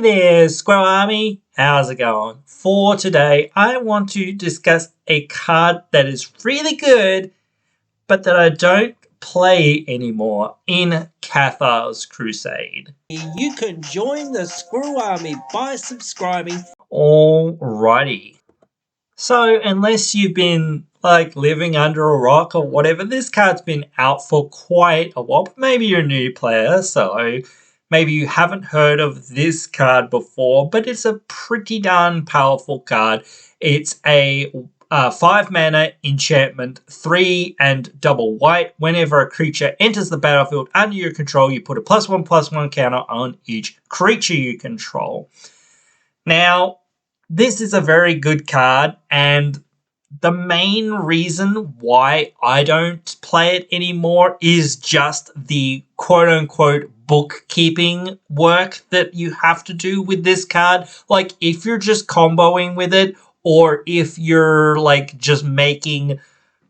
Hey there, Squirrel Army. How's it going? For today, I want to discuss a card that is really good, but that I don't play anymore in Cathars Crusade. You can join the Squirrel Army by subscribing. Alrighty. So, unless you've been living under a rock or whatever, this card's been out for quite a while. But maybe you're a new player, so maybe you haven't heard of this card before, but it's a pretty darn powerful card. It's a 5 mana enchantment, 3 and double white. Whenever a creature enters the battlefield under your control, you put a +1/+1 counter on each creature you control. Now, this is a very good card, and the main reason why I don't play it anymore is just the quote-unquote bookkeeping work that you have to do with this card. Like, if you're just comboing with it, or if you're, just making,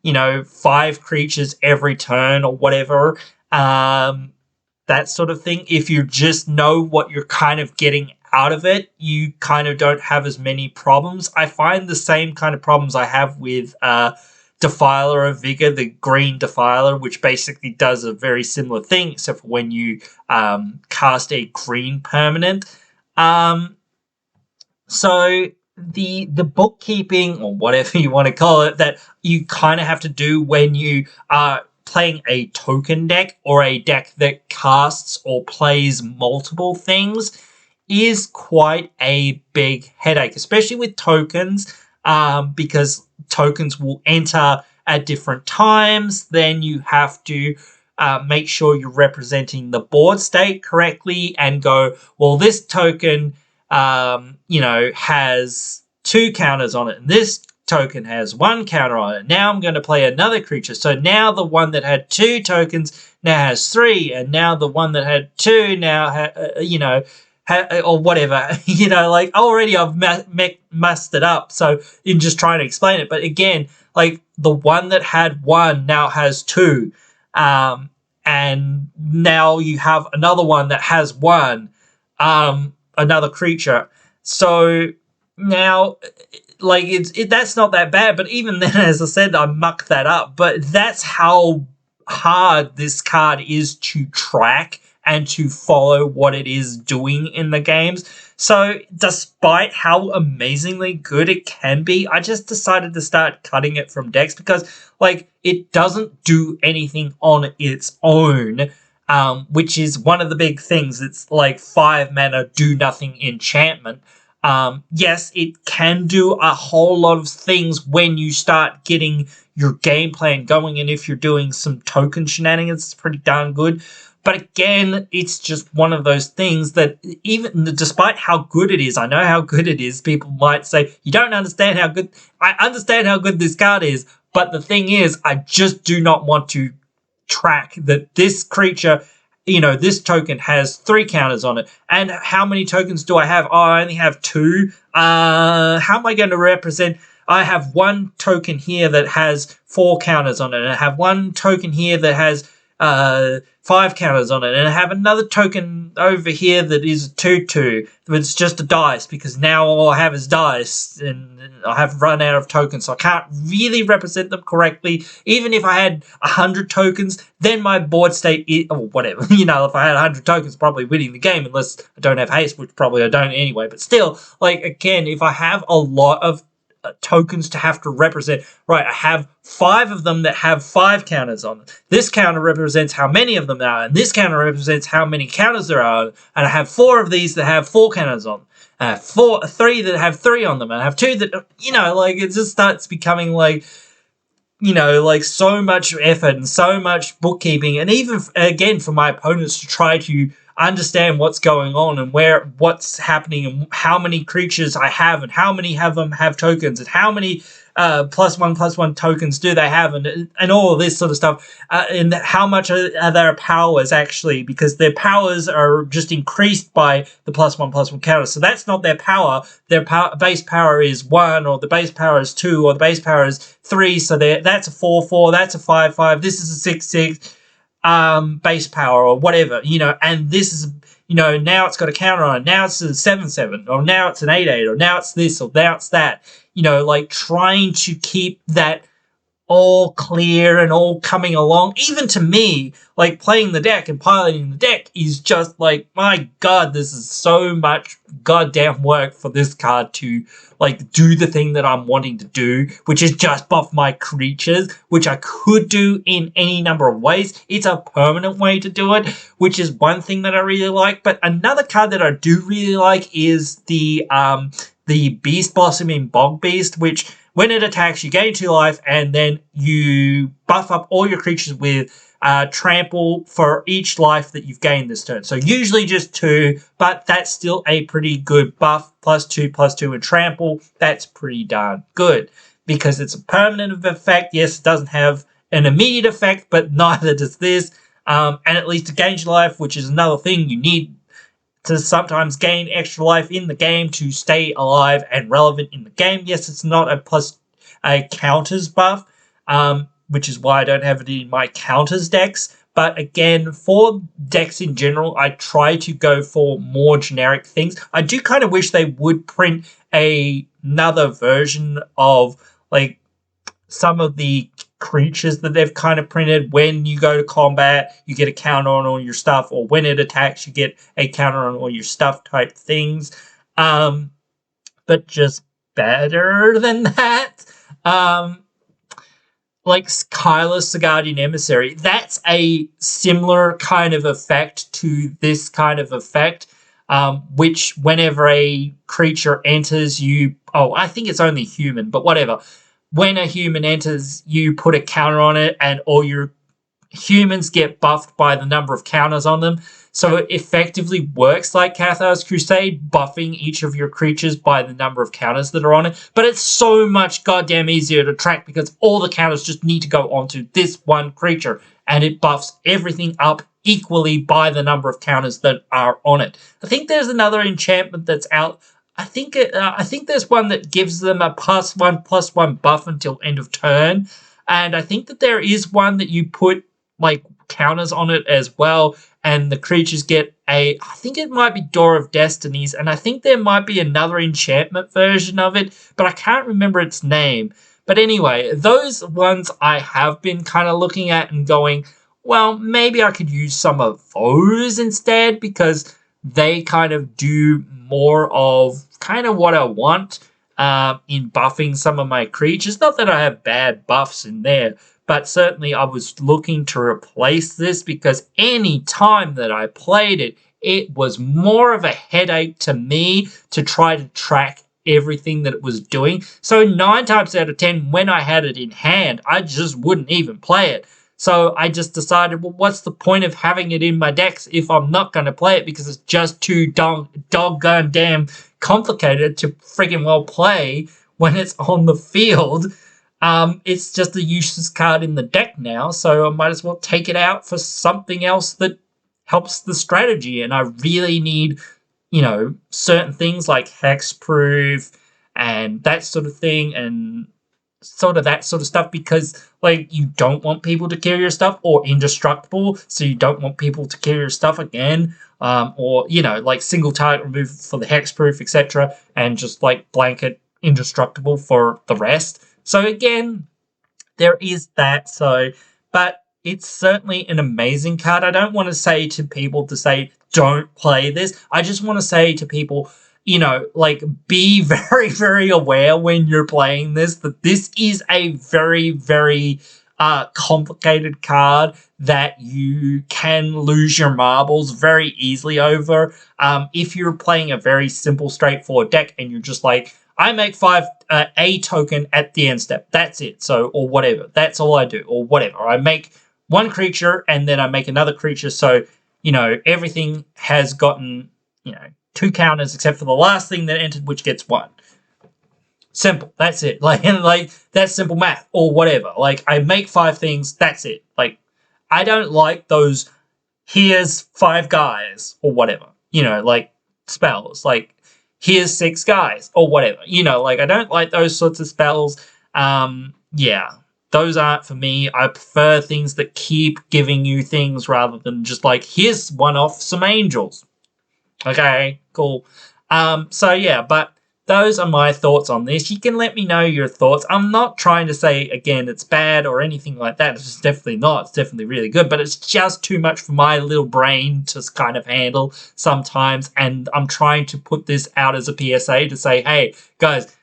5 creatures every turn or whatever, that sort of thing. If you just know what you're kind of getting out of it, you kind of don't have as many problems. I find the same kind of problems I have with Defiler of Vigor, the green Defiler, which basically does a very similar thing, except for when you cast a green permanent. So the bookkeeping, or whatever you want to call it, that you kind of have to do when you are playing a token deck or a deck that casts or plays multiple things is quite a big headache, especially with tokens, because tokens will enter at different times. Then you have to make sure you're representing the board state correctly and go, well, this token, has 2 counters on it, and this token has 1 counter on it. Now I'm going to play another creature. So now the one that had 2 tokens now has 3, and now the one that had 2 now, or whatever, already I've messed it up. So in just trying to explain it, but again, the one that had 1 now has 2, and now you have another one that has 1, another creature. So now, that's not that bad, but even then, as I said, I mucked that up. But that's how hard this card is to track and to follow what it is doing in the games. So despite how amazingly good it can be, I just decided to start cutting it from decks because, it doesn't do anything on its own, which is one of the big things. It's 5 mana, do nothing enchantment. Yes, it can do a whole lot of things when you start getting your game plan going, and if you're doing some token shenanigans, it's pretty darn good. But again, it's just one of those things that even despite how good it is, I know how good it is, people might say, you don't understand how good. I understand how good this card is, but the thing is, I just do not want to track that this creature, this token has 3 counters on it. And how many tokens do I have? Oh, I only have 2. How am I going to represent? I have 1 token here that has 4 counters on it, and I have 1 token here that has 5 counters on it, and I have another token over here that is a 2/2, but it's just a dice, because now all I have is dice, and I have run out of tokens, so I can't really represent them correctly. Even if I had 100 tokens, then my board state is, or whatever, if I had 100 tokens, probably winning the game, unless I don't have haste, which probably I don't anyway. But still, again, if I have a lot of tokens to have to represent, right, I have 5 of them that have 5 counters on it. This counter represents how many of them are, and this counter represents how many counters there are, and I have 4 of these that have 4 counters on them. I have 3 that have 3 on them, and I have 2 that, it just starts becoming so much effort and so much bookkeeping, and even, again, for my opponents to try to understand what's going on and what's happening and how many creatures I have and how many of them have tokens and how many +1/+1 tokens do they have, and all of this sort of stuff, and how much are their powers actually, because their powers are just increased by the +1/+1 counter. So that's not their power. Their base power is 1, or the base power is 2, or the base power is 3. So that's a 4/4, that's a 5/5, this is a 6/6 base power or whatever, and this is, now it's got a counter on it. Now it's a 7/7, or now it's an 8/8, or now it's this, or now it's that. Like trying to keep that all clear and all coming along. Even to me, like playing the deck and piloting the deck is just like, my God, this is so much goddamn work for this card to like do the thing that I'm wanting to do, which is just buff my creatures, which I could do in any number of ways. It's a permanent way to do it, which is one thing that I really like. But another card that I do really like is the Beast Blossoming Bog Beast, which when it attacks, you gain 2 life, and then you buff up all your creatures with trample for each life that you've gained this turn. So usually just 2, but that's still a pretty good buff. +2/+2 and trample. That's pretty darn good because it's a permanent effect. Yes, it doesn't have an immediate effect, but neither does this. And at least it gains your life, which is another thing you need to sometimes gain extra life in the game to stay alive and relevant in the game. Yes, it's not a counters buff, which is why I don't have it in my counters decks. But again, for decks in general, I try to go for more generic things. I do kind of wish they would print another version of like some of the creatures that they've kind of printed. When you go to combat, you get a counter on all your stuff, or when it attacks, you get a counter on all your stuff type things. But just better than that. Like Kyla's Guardian Emissary, that's a similar kind of effect to this kind of effect, which whenever a creature enters, I think it's only human, but whatever. When a human enters, you put a counter on it, and all your humans get buffed by the number of counters on them. So it effectively works like Cathars Crusade, buffing each of your creatures by the number of counters that are on it. But it's so much goddamn easier to track because all the counters just need to go onto this one creature, and it buffs everything up equally by the number of counters that are on it. I think there's another enchantment that's out. I think there's one that gives them a +1/+1 buff until end of turn, and I think that there is one that you put like counters on it as well, and the creatures get I think it might be Door of Destinies, and I think there might be another enchantment version of it, but I can't remember its name. But anyway, those ones I have been kind of looking at and going, well, maybe I could use some of those instead, because they kind of do more of kind of what I want in buffing some of my creatures. Not that I have bad buffs in there, but certainly I was looking to replace this because any time that I played it, it was more of a headache to me to try to track everything that it was doing. So 9 times out of 10, when I had it in hand, I just wouldn't even play it. So I just decided, well, what's the point of having it in my decks if I'm not going to play it, because it's just too doggone damn complicated to freaking well play when it's on the field. It's just a useless card in the deck now, so I might as well take it out for something else that helps the strategy. And I really need, certain things like hexproof and that sort of thing, and that sort of stuff, because like you don't want people to kill your stuff, or indestructible, so you don't want people to kill your stuff again, or like single target remove for the hexproof, etc., and just like blanket indestructible for the rest. So again, there is that. But it's certainly an amazing card. I don't want to say to people to say don't play this. I just want to say to people, be very, very aware when you're playing this, that this is a very, very complicated card that you can lose your marbles very easily over. If you're playing a very simple, straightforward deck and you're just like, I make 5 a token at the end step. That's it. So, or whatever. That's all I do, or whatever. I make one creature and then I make another creature. So, everything has gotten, 2 counters except for the last thing that entered, which gets 1. Simple. That's it. Like that's simple math or whatever. Like I make 5 things. That's it. Like I don't like those. Here's 5 guys or whatever. Like spells. Like here's 6 guys or whatever. I don't like those sorts of spells. Yeah, those aren't for me. I prefer things that keep giving you things rather than just like, here's one off some angels. Okay, cool. So yeah, but those are my thoughts on this. You can let me know your thoughts. I'm not trying to say, again, it's bad or anything like that. It's definitely not. It's definitely really good, but it's just too much for my little brain to kind of handle sometimes. And I'm trying to put this out as a PSA to say, hey, guys,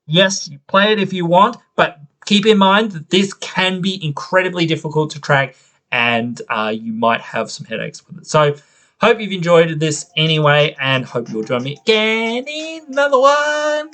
yes, you play it if you want, but keep in mind that this can be incredibly difficult to track, and you might have some headaches with it. So, hope you've enjoyed this anyway, and hope you'll join me again in another one.